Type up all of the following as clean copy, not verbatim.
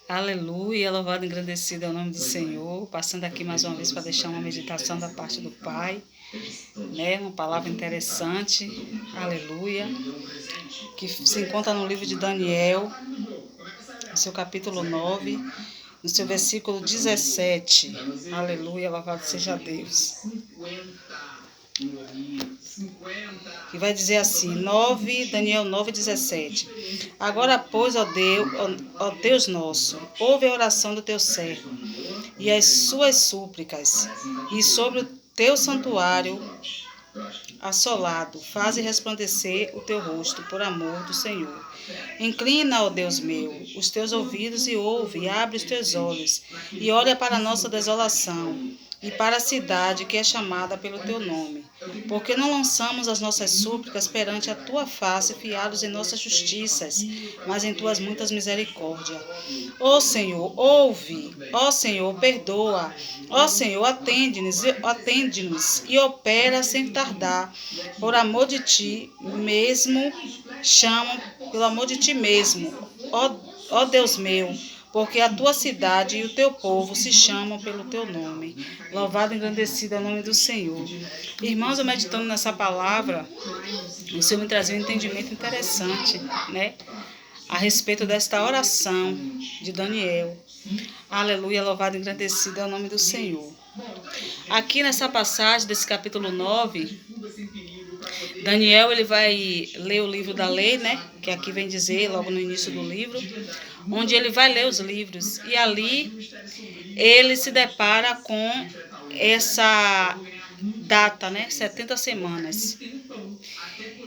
Aleluia, louvado e engrandecido é o nome do Senhor. Passando aqui mais uma vez para deixar uma meditação da parte do Pai, né? Uma palavra interessante, aleluia, que se encontra no livro de Daniel, no seu capítulo 9, no seu versículo 17. Aleluia, louvado seja Deus. Que vai dizer assim, Daniel 9:17. Agora, pois, ó Deus nosso, ouve a oração do teu servo e as suas súplicas, e sobre o teu santuário assolado, faze resplandecer o teu rosto por amor do Senhor. Inclina, ó Deus meu, os teus ouvidos e ouve, e abre os teus olhos, e olha para a nossa desolação, e para a cidade que é chamada pelo teu nome. Porque não lançamos as nossas súplicas perante a tua face, fiados em nossas justiças, mas em tuas muitas misericórdias. Ó Senhor, ouve, ó Senhor, perdoa, ó Senhor, atende-nos e opera sem tardar. Por amor de ti mesmo, pelo amor de ti mesmo, ó Deus meu, porque a tua cidade e o teu povo se chamam pelo teu nome. Louvado e engrandecido é o nome do Senhor. Irmãos, eu meditando nessa palavra, o Senhor me trazia um entendimento interessante, né? A respeito desta oração de Daniel. Aleluia, louvado e engrandecido é o nome do Senhor. Aqui nessa passagem desse capítulo 9, Daniel ele vai ler o livro da lei, né? Que aqui vem dizer, logo no início do livro, onde ele vai ler os livros. E ali ele se depara com essa data, né? 70 semanas.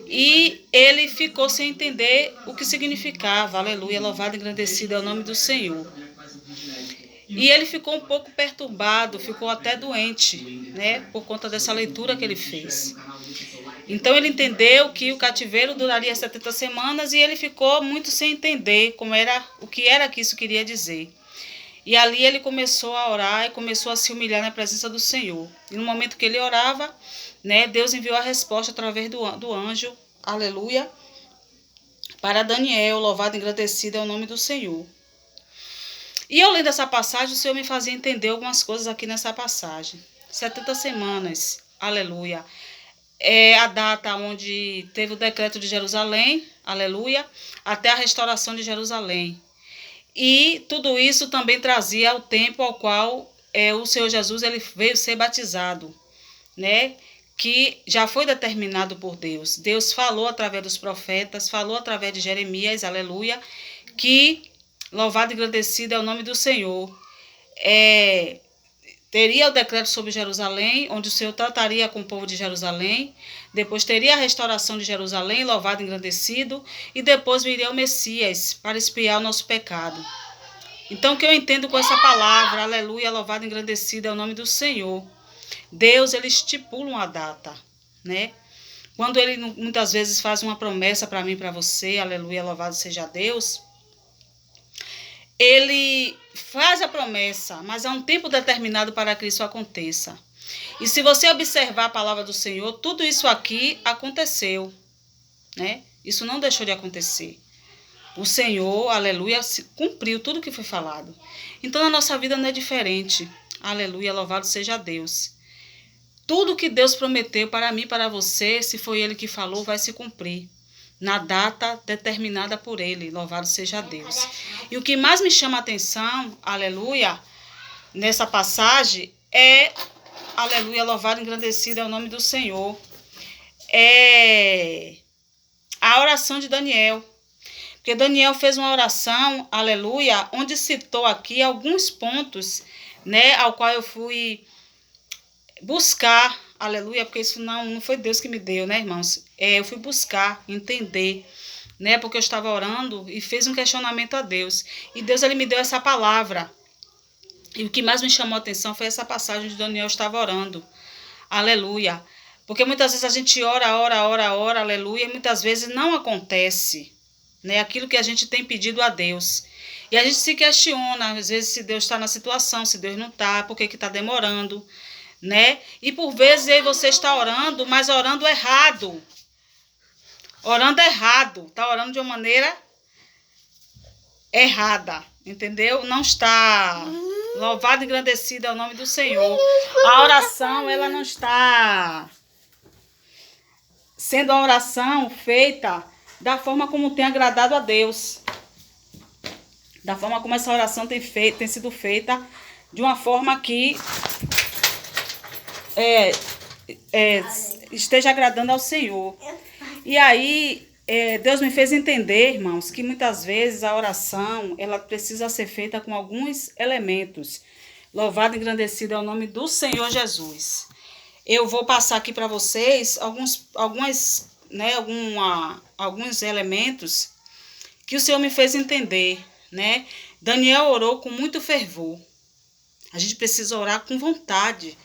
E ele ficou sem entender o que significava. Aleluia, louvado e engrandecido é o nome do Senhor. E ele ficou um pouco perturbado, ficou até doente, né? Por conta dessa leitura que ele fez. Então ele entendeu que o cativeiro duraria 70 semanas e ele ficou muito sem entender o que era que isso queria dizer. E ali ele começou a orar e começou a se humilhar na presença do Senhor. E no momento que ele orava, né, Deus enviou a resposta através do anjo, aleluia, para Daniel, louvado e engrandecido é o nome do Senhor. E eu lendo essa passagem, o Senhor me fazia entender algumas coisas aqui nessa passagem. 70 semanas, aleluia. É a data onde teve o decreto de Jerusalém, aleluia, até a restauração de Jerusalém. E tudo isso também trazia o tempo ao qual o Senhor Jesus ele veio ser batizado, né? Que já foi determinado por Deus. Deus falou através dos profetas, falou através de Jeremias, aleluia, que louvado e engrandecido é o nome do Senhor. Teria o decreto sobre Jerusalém, onde o Senhor trataria com o povo de Jerusalém. Depois teria a restauração de Jerusalém, louvado e engrandecido. E depois viria o Messias para expiar o nosso pecado. Então, o que eu entendo com essa palavra, aleluia, louvado e engrandecido é o nome do Senhor. Deus, ele estipula uma data, né? Quando ele muitas vezes faz uma promessa para mim e para você, aleluia, louvado seja Deus, ele faz a promessa, mas há um tempo determinado para que isso aconteça. E se você observar a palavra do Senhor, tudo isso aqui aconteceu, né? Isso não deixou de acontecer. O Senhor, aleluia, cumpriu tudo o que foi falado. Então, a nossa vida não é diferente. Aleluia, louvado seja Deus. Tudo que Deus prometeu para mim e para você, se foi Ele que falou, vai se cumprir. Na data determinada por Ele, louvado seja Deus. E o que mais me chama a atenção, aleluia, nessa passagem aleluia, louvado e engrandecido é o nome do Senhor, é a oração de Daniel. Porque Daniel fez uma oração, aleluia, onde citou aqui alguns pontos, né, ao qual eu fui buscar, aleluia, porque isso não foi Deus que me deu, né, irmãos? Eu fui buscar, entender, né, porque eu estava orando e fiz um questionamento a Deus. E Deus, ele me deu essa palavra. E o que mais me chamou a atenção foi essa passagem onde Daniel estava orando, aleluia. Porque muitas vezes a gente ora, aleluia, e muitas vezes não acontece, né, aquilo que a gente tem pedido a Deus. E a gente se questiona, às vezes, se Deus está na situação, se Deus não está, por que está demorando, né? E por vezes aí você está orando, mas orando errado. Orando errado, está orando de uma maneira errada, entendeu? Não está. Louvado e engrandecido é o nome do Senhor. A oração, ela não está sendo a oração feita da forma como tem agradado a Deus. Da forma como essa oração tem sido feita, de uma forma que esteja agradando ao Senhor. E aí, Deus me fez entender, irmãos, que muitas vezes a oração, ela precisa ser feita com alguns elementos. Louvado e engrandecido é o nome do Senhor Jesus. Eu vou passar aqui para vocês alguns elementos que o Senhor me fez entender, né? Daniel orou com muito fervor. A gente precisa orar com vontade,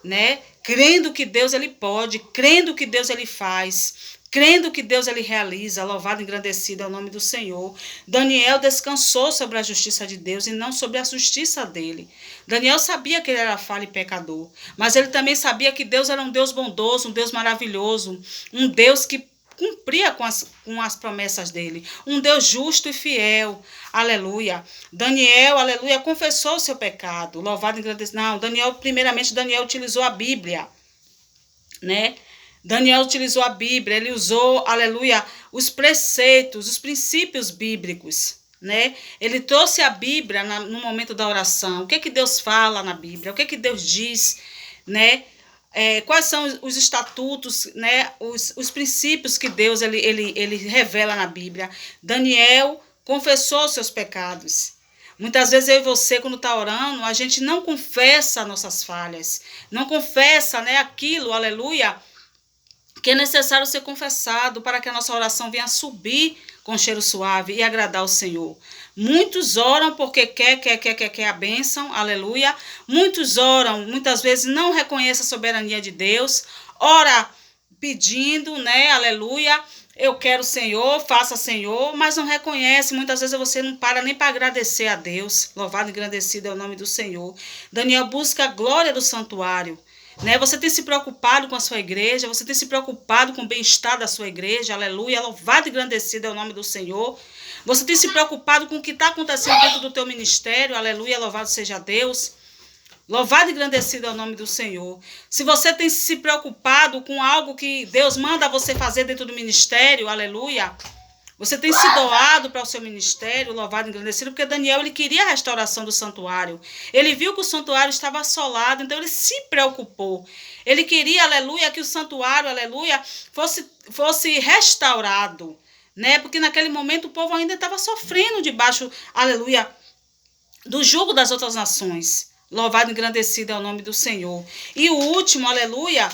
né? Crendo que Deus ele pode, crendo que Deus ele faz, crendo que Deus ele realiza. Louvado e engrandecido é o nome do Senhor. Daniel descansou sobre a justiça de Deus e não sobre a justiça dele. Daniel sabia que ele era falho e pecador, mas ele também sabia que Deus era um Deus bondoso, um Deus maravilhoso, um Deus que cumpria com as promessas dele, um Deus justo e fiel. Aleluia. Daniel, aleluia, confessou o seu pecado. Louvado e engrandecido. Não, primeiramente Daniel utilizou a Bíblia, né? Daniel utilizou a Bíblia, ele usou, aleluia, os preceitos, os princípios bíblicos, né? Ele trouxe a Bíblia no momento da oração. O que Deus fala na Bíblia? O que Deus diz, né? Quais são os estatutos, né? Os princípios que Deus ele revela na Bíblia. Daniel confessou seus pecados. Muitas vezes eu e você, quando está orando, a gente não confessa nossas falhas, não confessa, né, aquilo, aleluia, que é necessário ser confessado para que a nossa oração venha subir com cheiro suave e agradar ao Senhor. Muitos oram porque quer a bênção, aleluia. Muitos oram, muitas vezes não reconhecem a soberania de Deus, ora pedindo, né, aleluia, eu quero Senhor, faça Senhor, mas não reconhece. Muitas vezes você não para nem para agradecer a Deus. Louvado e engrandecido é o nome do Senhor. Daniel busca a glória do santuário, né? Você tem se preocupado com a sua igreja, você tem se preocupado com o bem-estar da sua igreja, aleluia, louvado e engrandecido é o nome do Senhor. Você tem se preocupado com o que está acontecendo dentro do teu ministério, aleluia, louvado seja Deus. Louvado e engrandecido é o nome do Senhor. Se você tem se preocupado com algo que Deus manda você fazer dentro do ministério, aleluia, você tem se doado para o seu ministério, louvado e engrandecido, porque Daniel ele queria a restauração do santuário. Ele viu que o santuário estava assolado, então ele se preocupou. Ele queria, aleluia, que o santuário, aleluia, fosse restaurado, né? Porque naquele momento o povo ainda estava sofrendo debaixo, aleluia, do jugo das outras nações. Louvado e engrandecido é o nome do Senhor. E o último, aleluia,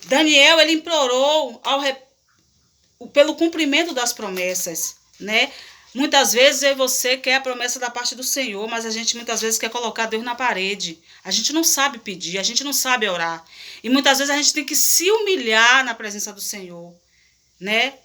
Daniel ele implorou pelo cumprimento das promessas, né? Muitas vezes eu e você quer a promessa da parte do Senhor, mas a gente muitas vezes quer colocar Deus na parede. A gente não sabe pedir, a gente não sabe orar. E muitas vezes a gente tem que se humilhar na presença do Senhor, né?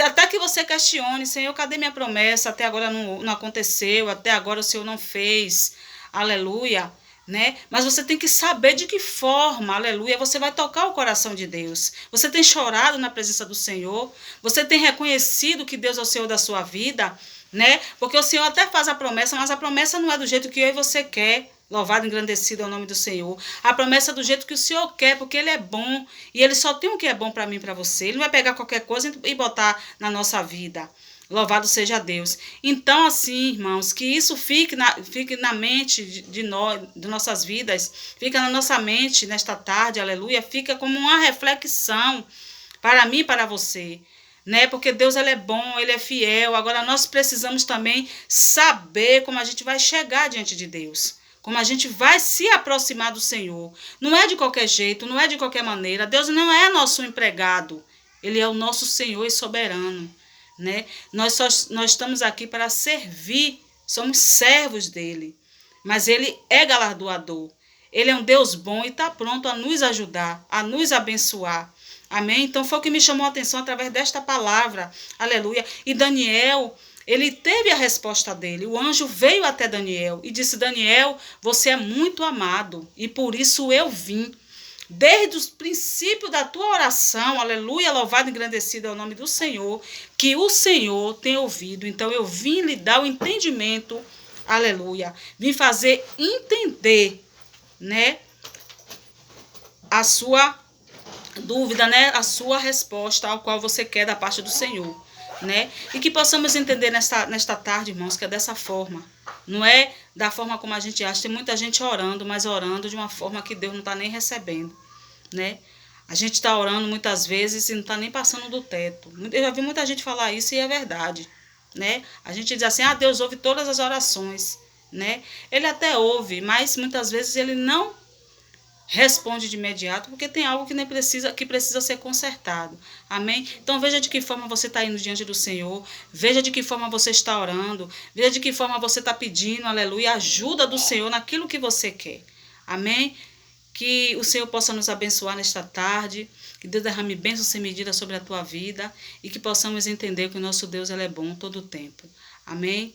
Até que você questione, Senhor, cadê minha promessa? Até agora não aconteceu, até agora o Senhor não fez. Aleluia. Né? Mas você tem que saber de que forma, aleluia, você vai tocar o coração de Deus. Você tem chorado na presença do Senhor, você tem reconhecido que Deus é o Senhor da sua vida, né? Porque o Senhor até faz a promessa, mas a promessa não é do jeito que eu e você quer. Louvado e engrandecido é o nome do Senhor. A promessa é do jeito que o Senhor quer, porque Ele é bom e Ele só tem o que é bom para mim e para você. Ele não vai pegar qualquer coisa e botar na nossa vida. Louvado seja Deus. Então, assim, irmãos, que isso fique na mente de nossas vidas, fica na nossa mente nesta tarde, aleluia, fica como uma reflexão para mim e para você, né? Porque Deus ele é bom, Ele é fiel. Agora, nós precisamos também saber como a gente vai chegar diante de Deus, como a gente vai se aproximar do Senhor. Não é de qualquer jeito, não é de qualquer maneira. Deus não é nosso empregado, Ele é o nosso Senhor e soberano. Né? Nós estamos aqui para servir, somos servos dele, mas ele é galardoador, ele é um Deus bom e está pronto a nos ajudar, a nos abençoar, amém? Então foi o que me chamou a atenção através desta palavra, aleluia. E Daniel, ele teve a resposta dele, o anjo veio até Daniel e disse: Daniel, você é muito amado e por isso eu vim. Desde o princípio da tua oração, aleluia, louvado e engrandecido é o nome do Senhor, que o Senhor tem ouvido. Então eu vim lhe dar o entendimento, aleluia, vir fazer entender, né, a sua dúvida, né, a sua resposta ao qual você quer da parte do Senhor, né, e que possamos entender nesta tarde, irmãos, que é dessa forma, não é da forma como a gente acha. Tem muita gente orando, mas orando de uma forma que Deus não está nem recebendo, né. A gente está orando muitas vezes e não está nem passando do teto. Eu já vi muita gente falar isso e é verdade, né? A gente diz assim, Deus ouve todas as orações, né? Ele até ouve, mas muitas vezes ele não responde de imediato, porque tem algo que precisa ser consertado. Amém? Então veja de que forma você está indo diante do Senhor, veja de que forma você está orando, veja de que forma você está pedindo, aleluia, ajuda do Senhor naquilo que você quer. Amém? Que o Senhor possa nos abençoar nesta tarde, que Deus derrame bênção sem medida sobre a tua vida e que possamos entender que o nosso Deus ele é bom todo o tempo. Amém?